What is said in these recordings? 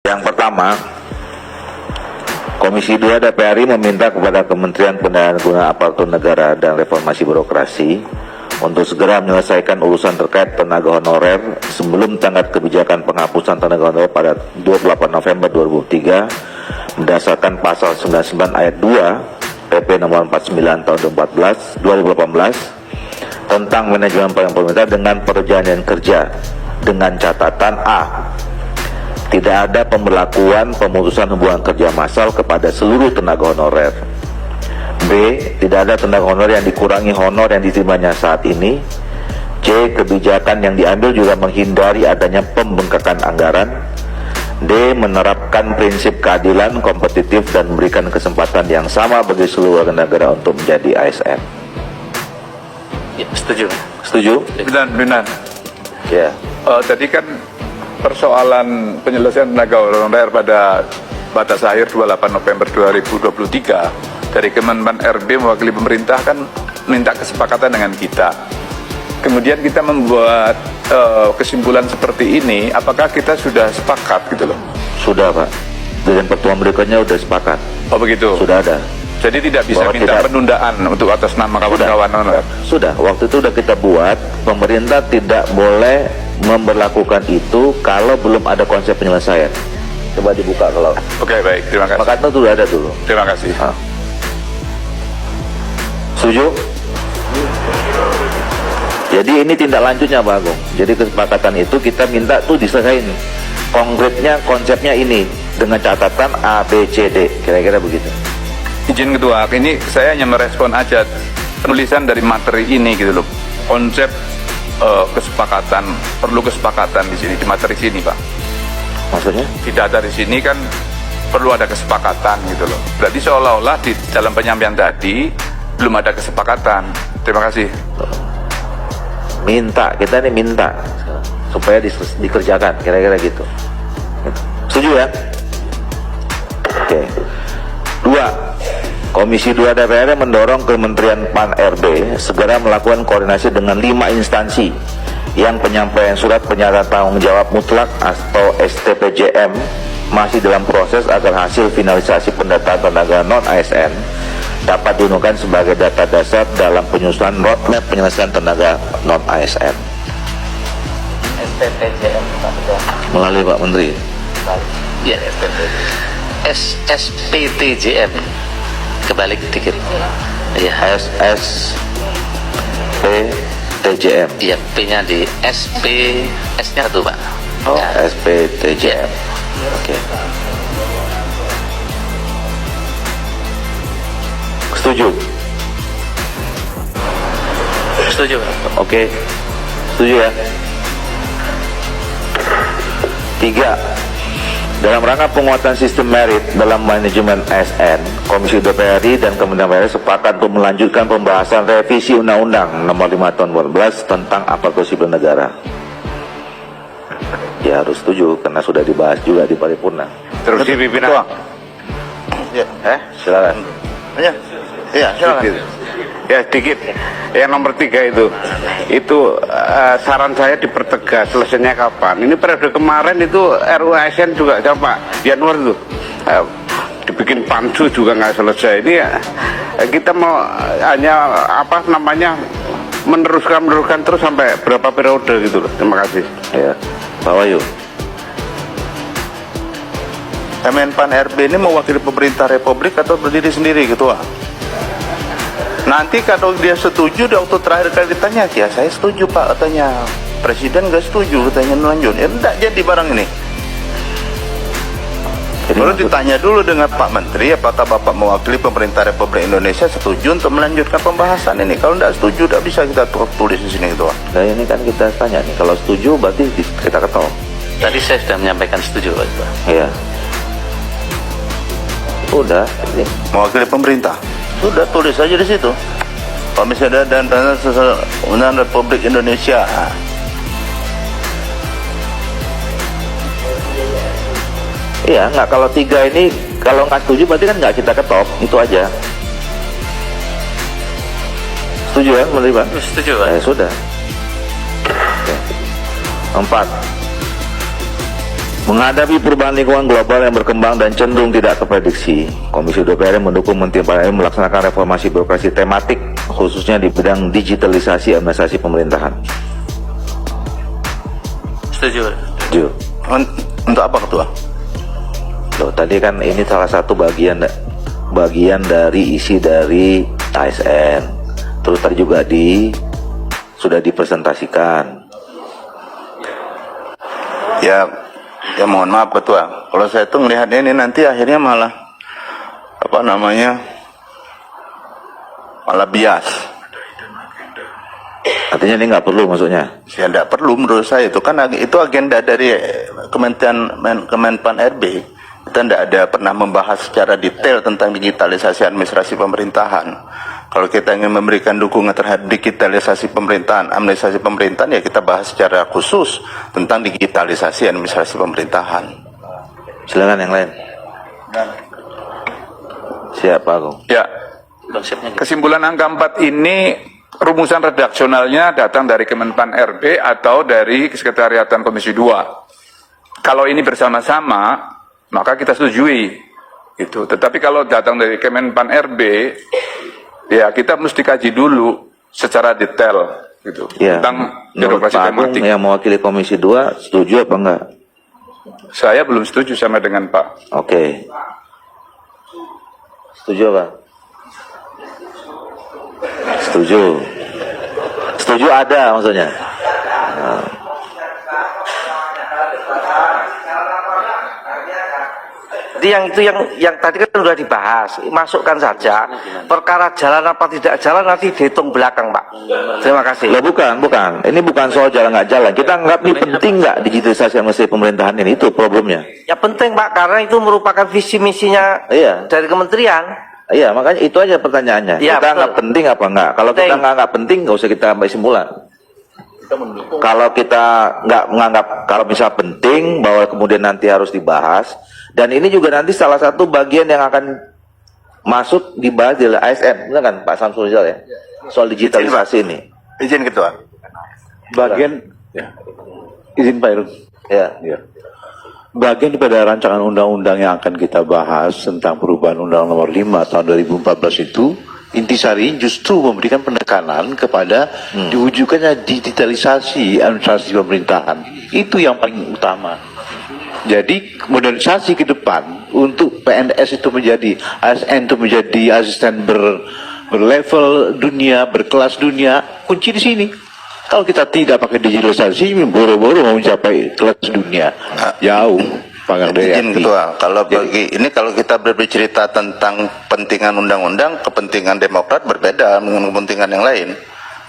Yang pertama, Komisi 2 DPR RI meminta kepada Kementerian Pendayaan Aparatur Negara dan Reformasi Birokrasi untuk segera menyelesaikan urusan terkait tenaga honorer sebelum tenggat kebijakan penghapusan tenaga honorer pada 28 November 2003 berdasarkan pasal 99 ayat 2 PP nomor 49 tahun 2018 tentang manajemen pelayanan pemerintah dengan perjanjian kerja dengan catatan A. Tidak ada pemberlakuan pemutusan hubungan kerja massal kepada seluruh tenaga honorer. B. Tidak ada tenaga honorer yang dikurangi honor yang diterimanya saat ini. C. Kebijakan yang diambil juga menghindari adanya pembengkakan anggaran. D. Menerapkan prinsip keadilan, kompetitif, dan memberikan kesempatan yang sama bagi seluruh warga negara untuk menjadi ASN. Ya, setuju. Setuju? Benar. Ya. Tadi kan persoalan penyelesaian tenaga honorer pada batas akhir 28 November 2023 dari Kemenpan RB mewakili pemerintah kan minta kesepakatan dengan kita. Kemudian kita membuat kesimpulan seperti ini, apakah kita sudah sepakat gitu loh? Sudah, Pak. Dengan pertemuan berikutnya sudah sepakat. Oh begitu? Sudah ada. Jadi tidak bisa Bahwa minta penundaan untuk atas nama kawan-kawan honorer? Sudah, waktu itu sudah kita buat, pemerintah tidak boleh memberlakukan itu kalau belum ada konsep penyelesaian. Coba dibuka kalau. Oke, baik, terima kasih. Makanya itu sudah ada dulu. Terima kasih. Setuju? Jadi ini tindak lanjutnya Pak Agung. Jadi kesepakatan itu kita minta tuh diselesaikan. Konkretnya konsepnya ini dengan catatan A, B, C, D. Kira-kira begitu. Izin Ketua, ini saya hanya merespon aja penulisan dari materi ini gitu loh. Konsep kesepakatan, perlu kesepakatan di sini, di materi sini Pak. Maksudnya? Di data di sini kan perlu ada kesepakatan gitu loh. Berarti seolah-olah di dalam penyampaian tadi belum ada kesepakatan. Terima kasih. Minta, kita ini minta supaya dikerjakan, kira-kira gitu. Setuju ya? Oke. 2. Komisi 2 DPR mendorong Kementerian Pan-RB segera melakukan koordinasi dengan 5 instansi yang penyampaian surat pernyataan tanggung jawab mutlak atau STPJM masih dalam proses agar hasil finalisasi pendataan tenaga non-ASN dapat digunakan sebagai data dasar dalam penyusunan roadmap penyelesaian tenaga non-ASN. SPTJM Pak Ketua. Melalui Pak Menteri. Ya, SPTJM. Kebalik dikit. Ya, SPTJM. ya P-nya di SP, S-nya tuh Pak. Oh, Ya. SPTJM. Oke. Setuju? Setuju Pak. Oke. Setuju ya? 3. Dalam rangka penguatan sistem merit dalam manajemen ASN, Komisi DPR RI dan Kementerian PNR sepakat untuk melanjutkan pembahasan revisi Undang-Undang Nomor 5 Tahun 2012 tentang aparatur sipil negara. Ya harus setuju karena sudah dibahas juga di paripurna. Terus di pimpinan. Ya, Silakan. ya, silakan. Ya, sedikit. Yang nomor 3 itu saran saya dipertegas selesainya kapan. Ini periode kemarin itu RUU ASN juga sama Pak Januari itu dibikin pansus juga nggak selesai. Ini kita mau hanya meneruskan terus sampai berapa periode gitu loh. Terima kasih. Ya, Pak Wahyu. Kemenpan RB ini mewakili pemerintah Republik atau berdiri sendiri Ketua? Nanti kalau dia setuju, di waktu terakhir kali ditanya, ya saya setuju Pak, katanya. Presiden nggak setuju, katanya lanjut. Ya enggak jadi barang ini. Baru ditanya dulu dengan Pak Menteri, apakah Bapak mewakili pemerintah Republik Indonesia setuju untuk melanjutkan pembahasan ini. Kalau tidak setuju, tidak bisa kita tulis di sini Ketua. Nah ini kan kita tanya nih, kalau setuju berarti kita ketok. Tadi saya sudah menyampaikan setuju Pak Ketua. Iya. Udah. Ini. Mewakili pemerintah. Sudah tulis aja di situ. Komisi dan Undang Republik Indonesia. Iya, nggak kalau 3 ini kalau nggak setuju berarti kan nggak kita ketok, itu aja. Setuju ya, Menteri Pak? Setuju Pak. Sudah. Oke. 4. Menghadapi perubahan lingkungan global yang berkembang dan cenderung tidak terprediksi, Komisi DPR mendukung Menteri PAN melaksanakan reformasi birokrasi tematik, khususnya di bidang digitalisasi administrasi pemerintahan. Setuju. Setuju. Untuk apa Ketua? Loh, tadi kan ini salah satu bagian dari isi dari ASN. Terus tadi juga sudah dipresentasikan. Ya mohon maaf Ketua, kalau saya tuh melihatnya ini nanti akhirnya malah malah bias. Artinya ini nggak perlu maksudnya? Ya tidak perlu menurut saya, itu kan itu agenda dari Kemenpan RB. Kita tidak ada pernah membahas secara detail tentang digitalisasi administrasi pemerintahan. Kalau kita ingin memberikan dukungan terhadap digitalisasi pemerintahan, administrasi pemerintahan, ya kita bahas secara khusus tentang digitalisasi administrasi pemerintahan. Silakan yang lain. Siap, Pak Agung. Ya, Konsepnya kesimpulan angka 4 ini rumusan redaksionalnya datang dari Kemenpan RB atau dari Sekretariatan Komisi 2. Kalau ini bersama-sama, maka kita setujui. Gitu. Tetapi kalau datang dari Kemenpan RB, ya kita mesti kaji dulu secara detail gitu, Ya, tentang menurut birokrasi Pak Agung tematik. yang mewakili Komisi 2, setuju apa enggak? Saya belum setuju sama dengan Pak. Oke. Setuju apa? Setuju. Setuju ada maksudnya. Nah. Jadi yang tadi kan sudah dibahas, masukkan saja. Perkara jalan apa tidak jalan nanti dihitung belakang, Pak. Terima kasih. Loh, bukan. Ini bukan soal jalan nggak jalan. Kita anggap ini penting nggak digitalisasi administrasi pemerintahan ini, itu problemnya. Ya penting, Pak, karena itu merupakan visi misinya Iya. dari kementerian. Iya, makanya itu aja pertanyaannya. Iya, Kita betul. anggap penting apa enggak? Kalau kita Penting. nggak anggap penting, nggak usah kita ambil kesimpulan. Kalau kita nggak menganggap, kalau misal penting, bahwa kemudian nanti harus dibahas, dan ini juga nanti salah satu bagian yang akan masuk dibahas di ASN, benar kan Pak Samsul Rizal ya? Soal digitalisasi ini. Izin Ketua. Bagian izin Pak Irun. Ya. Bagian daripada rancangan undang-undang yang akan kita bahas tentang perubahan Undang Nomor 5 tahun 2014 itu, intisari justru memberikan penekanan kepada diwujudkannya digitalisasi administrasi pemerintahan. Itu yang paling utama. Jadi modernisasi ke depan untuk PNS itu menjadi ASN, itu menjadi asisten berlevel dunia, berkelas dunia, kunci di sini. Kalau kita tidak pakai digitalisasi, boro-boro mau mencapai kelas dunia, jauh panggang dari Izin hati. Ketua, kalau kita berbicara tentang kepentingan undang-undang, kepentingan Demokrat berbeda dengan kepentingan yang lain.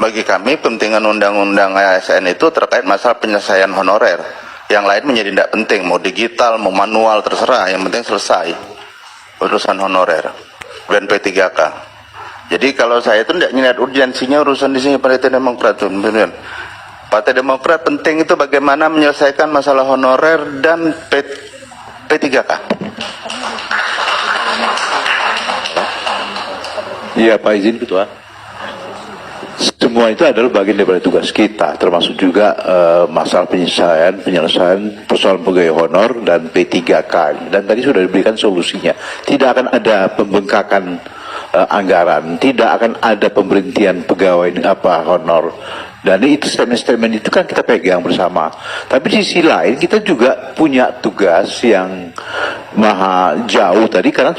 Bagi kami, kepentingan undang-undang ASN itu terkait masalah penyelesaian honorer. Yang lain menjadi tidak penting, mau digital, mau manual, terserah. Yang penting selesai urusan honorer dan P3K. Jadi kalau saya itu tidak melihat urgensinya urusan di sini Partai Demokrat. Partai Demokrat penting itu bagaimana menyelesaikan masalah honorer dan P3K. Iya Pak, izin Ketua. Semua itu adalah bagian daripada tugas kita, termasuk juga masalah penyelesaian persoalan pegawai honor dan P3K. Dan tadi sudah diberikan solusinya. Tidak akan ada pembengkakan anggaran, tidak akan ada pemberhentian pegawai honor. Dan itu statement-statement itu kan kita pegang bersama. Tapi di sisi lain kita juga punya tugas yang maha jauh tadi, karena